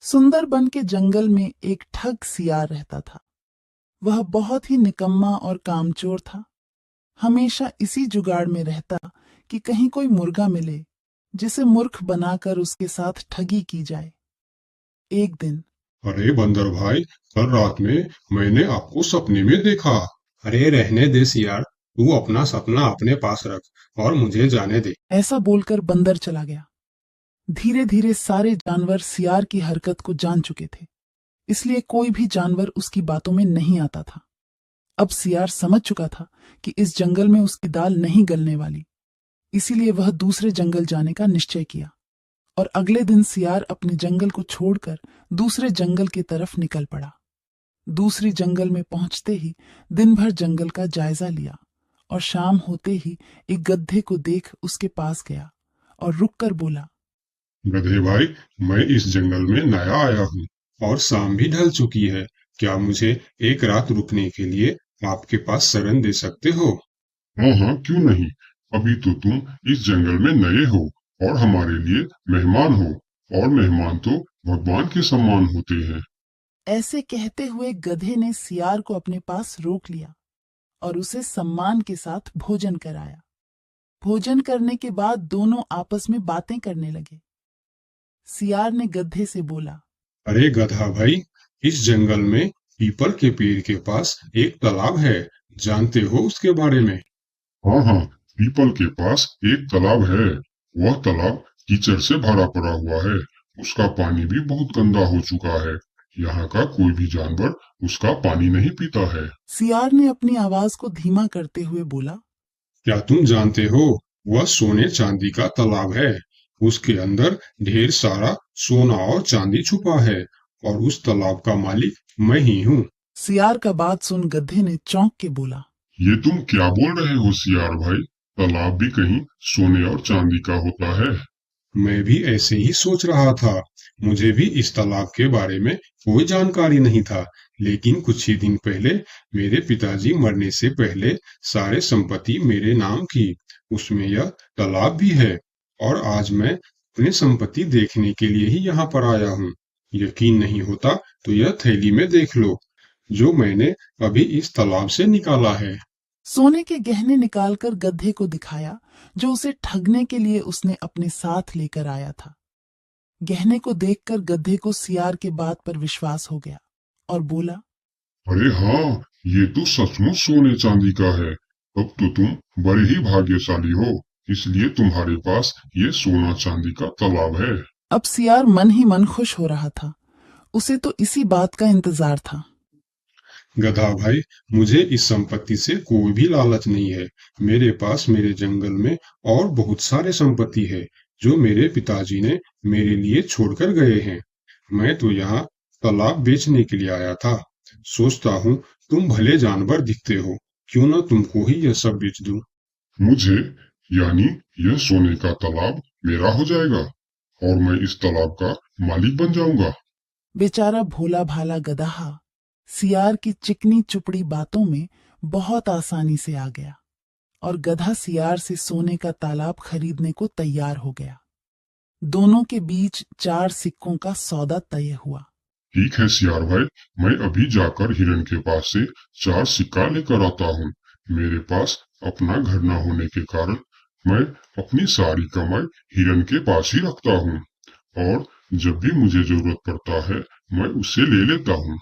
सुंदरबन के जंगल में एक ठग सियार रहता था। वह बहुत ही निकम्मा और कामचोर था। हमेशा इसी जुगाड़ में रहता कि कहीं कोई मुर्गा मिले जिसे मूर्ख बनाकर उसके साथ ठगी की जाए। एक दिन अरे बंदर भाई, कल रात में मैंने आपको सपने में देखा। अरे रहने दे सियार, तू अपना सपना अपने पास रख और मुझे जाने दे। ऐसा बोलकर बंदर चला गया। धीरे धीरे सारे जानवर सियार की हरकत को जान चुके थे, इसलिए कोई भी जानवर उसकी बातों में नहीं आता था। अब सियार समझ चुका था कि इस जंगल में उसकी दाल नहीं गलने वाली, इसीलिए वह दूसरे जंगल जाने का निश्चय किया और अगले दिन सियार अपने जंगल को छोड़कर दूसरे जंगल की तरफ निकल पड़ा। दूसरी जंगल में पहुंचते ही दिन भर जंगल का जायजा लिया और शाम होते ही एक गधे को देख उसके पास गया और रुककर बोला, गधे भाई, मैं इस जंगल में नया आया हूँ और शाम भी ढल चुकी है। क्या मुझे एक रात रुकने के लिए आपके पास शरण दे सकते हो? हाँ हाँ, क्यों नहीं। अभी तो तुम इस जंगल में नए हो और हमारे लिए मेहमान हो, और मेहमान तो भगवान के समान होते हैं। ऐसे कहते हुए गधे ने सियार को अपने पास रोक लिया और उसे सम्मान के साथ भोजन कराया। भोजन करने के बाद दोनों आपस में बातें करने लगे। सियार ने गधे से बोला, अरे गधा भाई, इस जंगल में पीपल के पेड़ के पास एक तालाब है, जानते हो उसके बारे में? हाँ हाँ, पीपल के पास एक तालाब है। वह तालाब कीचड़ से भरा पड़ा हुआ है। उसका पानी भी बहुत गंदा हो चुका है। यहाँ का कोई भी जानवर उसका पानी नहीं पीता है। सियार ने अपनी आवाज को धीमा करते हुए बोला, क्या तुम जानते हो, वह सोने चांदी का तालाब है। उसके अंदर ढेर सारा सोना और चांदी छुपा है और उस तालाब का मालिक मैं ही हूँ। सियार का बात सुन गधे ने चौंक के बोला, ये तुम क्या बोल रहे हो सियार भाई? तालाब भी कहीं सोने और चांदी का होता है? मैं भी ऐसे ही सोच रहा था। मुझे भी इस तालाब के बारे में कोई जानकारी नहीं था, लेकिन कुछ ही दिन पहले मेरे पिताजी मरने से पहले सारे संपत्ति मेरे नाम की, उसमें यह तालाब भी है। और आज मैं अपनी संपत्ति देखने के लिए ही यहाँ पर आया हूँ। यकीन नहीं होता तो यह थैली में देख लो, जो मैंने अभी इस तालाब से निकाला है। सोने के गहने निकालकर गधे को दिखाया, जो उसे ठगने के लिए उसने अपने साथ लेकर आया था। गहने को देखकर गधे को सियार के बात पर विश्वास हो गया और बोला, अरे हाँ, ये तो सचमुच सोने चांदी का है। अब तो तुम बड़े ही भाग्यशाली हो, इसलिए तुम्हारे पास ये सोना चांदी का तालाब है। अब सियार मन ही मन खुश हो रहा था। उसे तो इसी बात का इंतजार था। गधा भाई, मुझे इस संपत्ति से कोई भी लालच नहीं है। मेरे पास मेरे जंगल में और बहुत सारे संपत्ति है, जो मेरे पिताजी ने मेरे लिए छोड़कर गए हैं। मैं तो यहाँ तालाब बेचने के लिए आया था। सोचता हूँ तुम भले जानवर दिखते हो, क्यों ना तुमको ही यह सब बेच दूं। मुझे, यानी यह सोने का तालाब मेरा हो जाएगा और मैं इस तालाब का मालिक बन जाऊंगा। बेचारा भोला भाला गदहा सियार की चिकनी चुपड़ी बातों में बहुत आसानी से आ गया और गधा सियार से सोने का तालाब खरीदने को तैयार हो गया। दोनों के बीच 4 सिक्कों का सौदा तय हुआ। ठीक है सियार भाई, मैं अभी जाकर हिरन के पास से 4 सिक्का लेकर आता हूँ। मेरे पास अपना घर न होने के कारण मैं अपनी सारी कमाई हिरन के पास ही रखता हूँ, और जब भी मुझे जरूरत पड़ता है मैं उससे ले लेता हूँ।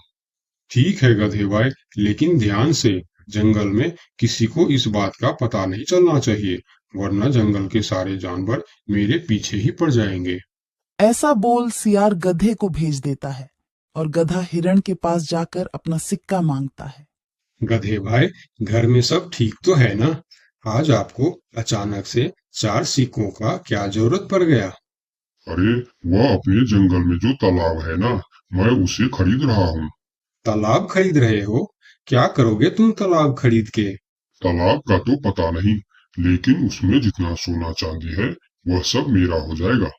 ठीक है गधे भाई, लेकिन ध्यान से, जंगल में किसी को इस बात का पता नहीं चलना चाहिए, वरना जंगल के सारे जानवर मेरे पीछे ही पड़ जाएंगे। ऐसा बोल सियार गधे को भेज देता है और गधा हिरण के पास जाकर अपना सिक्का मांगता है। गधे भाई, घर में सब ठीक तो है ना? आज आपको अचानक से 4 सिक्कों का क्या जरूरत पड़ गया? अरे, वह अपने जंगल में जो तालाब है ना, मैं उसे खरीद रहा हूँ। तालाब खरीद रहे हो? क्या करोगे तुम तालाब खरीद के? तालाब का तो पता नहीं, लेकिन उसमें जितना सोना चांदी है वह सब मेरा हो जाएगा।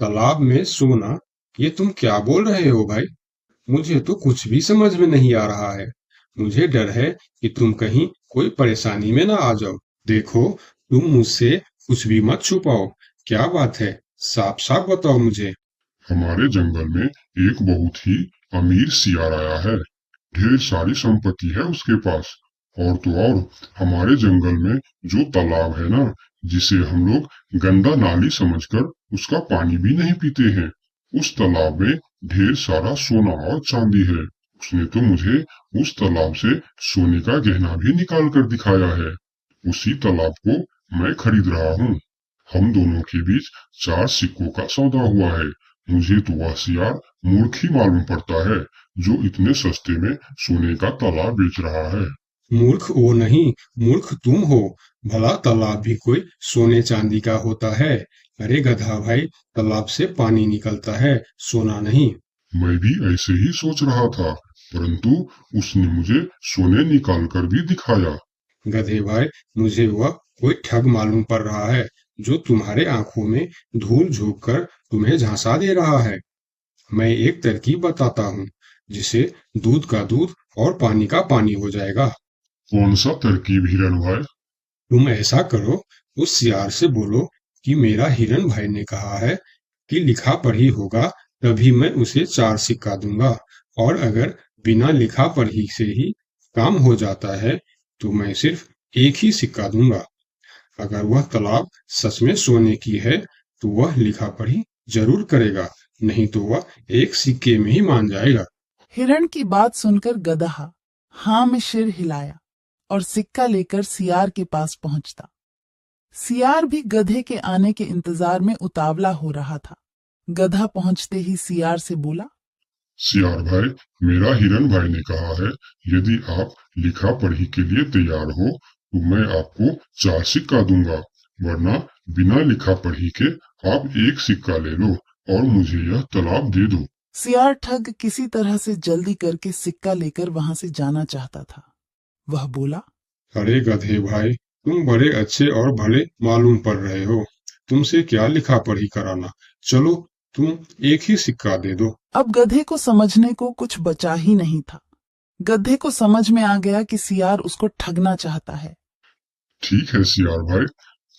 तालाब में सोना? ये तुम क्या बोल रहे हो भाई? मुझे तो कुछ भी समझ में नहीं आ रहा है। मुझे डर है कि तुम कहीं कोई परेशानी में ना आ जाओ। देखो, तुम मुझसे कुछ भी मत छुपाओ। क्या बात है, साफ साफ बताओ मुझे। हमारे जंगल में एक बहुत ही अमीर सियार आया है। ढेर सारी संपत्ति है उसके पास। और तो और हमारे जंगल में जो तालाब है ना, जिसे हम लोग गंदा नाली समझकर उसका पानी भी नहीं पीते हैं, उस तालाब में ढेर सारा सोना और चांदी है। उसने तो मुझे उस तालाब से सोने का गहना भी निकाल कर दिखाया है। उसी तालाब को मैं खरीद रहा हूँ। हम दोनों के बीच 4 सिक्कों का सौदा हुआ है। मुझे तो वह सियार मूर्ख ही मालूम पड़ता है, जो इतने सस्ते में सोने का तालाब बेच रहा है। मूर्ख वो नहीं, मूर्ख तुम हो। भला तालाब भी कोई सोने चांदी का होता है? अरे गधा भाई, तालाब से पानी निकलता है, सोना नहीं। मैं भी ऐसे ही सोच रहा था, परंतु उसने मुझे सोने निकाल कर भी दिखाया। गधे भाई, मुझे वह कोई ठग मालूम पड़ रहा है, जो तुम्हारे आंखों में धूल झोंक कर तुम्हें झांसा दे रहा है। मैं एक तरकीब बताता हूँ, जिसे दूध का दूध और पानी का पानी हो जाएगा। कौन सा तरकीब हिरण भाई? तुम ऐसा करो, उस सियार से बोलो कि मेरा हिरन भाई ने कहा है कि लिखा पढ़ी होगा तभी मैं उसे 4 सिक्का दूंगा, और अगर बिना लिखा पढ़ी से ही काम हो जाता है तो मैं सिर्फ एक ही सिक्का दूंगा। अगर वह तालाब सच में सोने की है तो वह लिखा पढ़ी जरूर करेगा, नहीं तो वह एक सिक्के में ही मान जाएगा। हिरण की बात सुनकर गधा हाँ में सिर हिलाया और सिक्का लेकर सियार के पास पहुंचता। सियार भी गधे के आने के इंतजार में उतावला हो रहा था। गधा पहुंचते ही सियार से बोला, सियार भाई, मेरा हिरन भाई ने कहा है, यदि आप लिखा पढ़ी के लिए तैयार हो तो मैं आपको 4 सिक्का दूंगा, वरना बिना लिखा पढ़ी के आप एक सिक्का ले लो और मुझे यह तालाब दे दो। सियार ठग किसी तरह से जल्दी करके सिक्का लेकर वहां से जाना चाहता था। वह बोला, अरे गधे भाई, तुम बड़े अच्छे और भले मालूम पड़ रहे हो, तुमसे क्या लिखा पढ़ी कराना। चलो, तुम एक ही सिक्का दे दो। अब गधे को समझने को कुछ बचा ही नहीं था। गधे को समझ में आ गया कि सियार उसको ठगना चाहता है। ठीक है सियार भाई,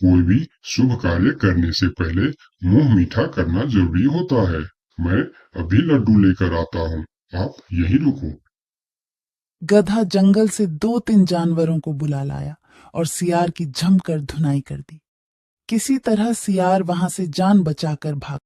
कोई भी शुभ कार्य करने से पहले मुंह मीठा करना जरूरी होता है। मैं अभी लड्डू लेकर आता हूँ, आप यहीं रुको। गधा जंगल से 2-3 जानवरों को बुला लाया और सियार की जमकर धुनाई कर दी। किसी तरह सियार वहां से जान बचाकर भाग